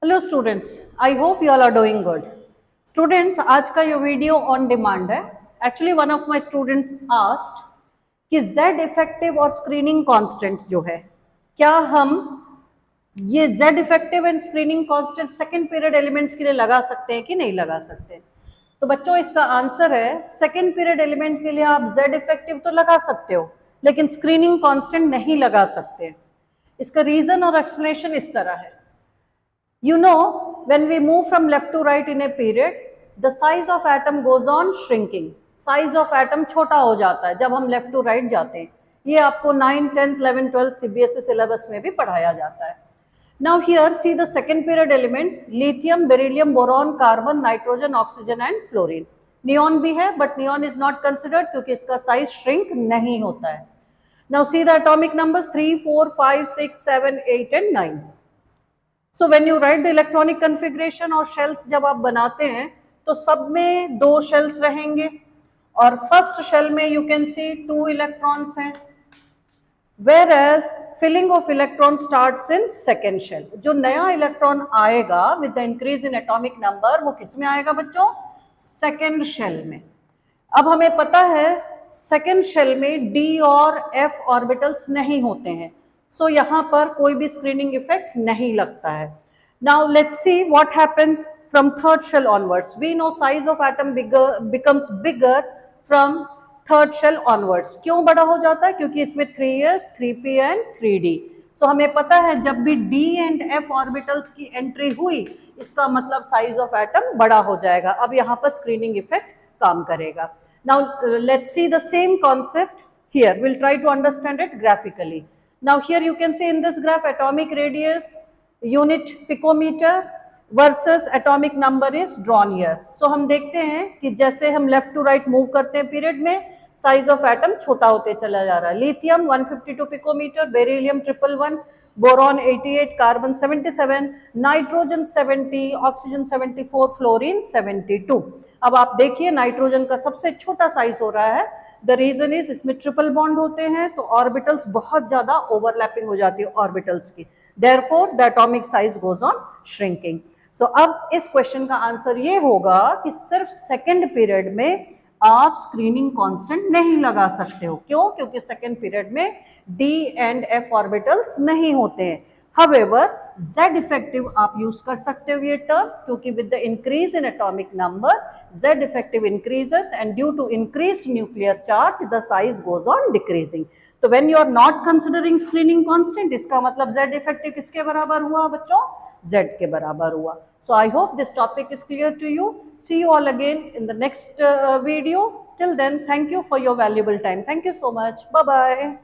Hello students, I hope you all are doing good. Students, आज का ये video on demand है। Actually one of my students asked कि Z effective और screening constant जो है, क्या हम ये Z effective and screening constant second period elements के लिए लगा सकते हैं कि नहीं लगा सकते। तो बच्चों, इसका आंसर है सेकंड पीरियड एलिमेंट के लिए आप जेड इफेक्टिव तो लगा सकते हो, लेकिन स्क्रीनिंग कांस्टेंट नहीं लगा सकते। इसका रीजन और एक्सप्लेनेशन इस तरह है। You know, when we move from left to right in a period, the size of atom goes on shrinking. Size of atom छोटा हो जाता है जब हम लेफ्ट टू राइट जाते हैं। ये आपको 9th, 10th, 11th, 12th CBSE syllabus में भी पढ़ाया जाता है। Now here see the second period elements: lithium, beryllium, boron, carbon, nitrogen, oxygen and fluorine. Neon भी है, but neon is not considered क्योंकि इसका size shrink नहीं होता है। Now see the atomic numbers 3, 4, 5, 6, 7, 8 and 9. So when you right the electronic configuration और shells जब आप बनाते हैं तो सब में दो शेल्स रहेंगे और फर्स्ट शेल में यू कैन सी 2 इलेक्ट्रॉन्स हैं, whereas filling of electron starts in second shell. जो नया इलेक्ट्रॉन आएगा with the increase in atomic number वो किस में आएगा बच्चों? सेकेंड शेल में। अब हमें पता है सेकेंड शेल में डी और एफ ऑर्बिटल्स नहीं होते हैं, सो यहाँ पर कोई भी स्क्रीनिंग इफेक्ट नहीं लगता है। Now let's see what happens from third shell onwards. We know size of atom becomes bigger from third shell onwards. क्यों बड़ा हो जाता है? क्योंकि इसमें 3s, 3p एंड 3d। सो हमें पता है जब भी d एंड f ऑर्बिटल्स की एंट्री हुई इसका मतलब साइज ऑफ एटम बड़ा हो जाएगा। अब यहाँ पर स्क्रीनिंग इफेक्ट काम करेगा। Now let's see the same concept here. We'll try to understand it graphically. Now here you can see in this graph atomic radius, unit picometer versus atomic number is drawn here. So हम देखते हैं कि जैसे हम left to right move करते हैं period में size of atom छोटा होते चला जा रहा है। Lithium 152 picometre, beryllium 111, boron 88, carbon 77, nitrogen 70, oxygen 74, fluorine 72। अब आप देखिए नाइट्रोजन का सबसे छोटा साइज हो रहा है। द रीजन इज इसमें ट्रिपल बॉन्ड होते हैं तो ऑर्बिटल्स बहुत ज्यादा ओवरलैपिंग हो जाती है ऑर्बिटल्स की, therefore the atomic size goes on shrinking. So अब इस क्वेश्चन का आंसर ये होगा कि सिर्फ सेकेंड पीरियड में आप स्क्रीनिंग कांस्टेंट नहीं लगा सकते हो। क्यों? क्योंकि सेकेंड पीरियड में डी एंड एफ ऑर्बिटल्स नहीं होते हैं। हाउएवर जेड इफेक्टिव आप यूज कर सकते हो ये टर्म, क्योंकि with the increase in atomic number Z effective increases and due to increase nuclear charge the size goes on decreasing. तो when you are not considering screening constant इसका मतलब Z effective किसके बराबर हुआ बच्चों? जेड के बराबर हुआ। So I hope this topic is clear to you. See you all again in the next video. Till then, thank you for your valuable time. Thank you so much. Bye bye.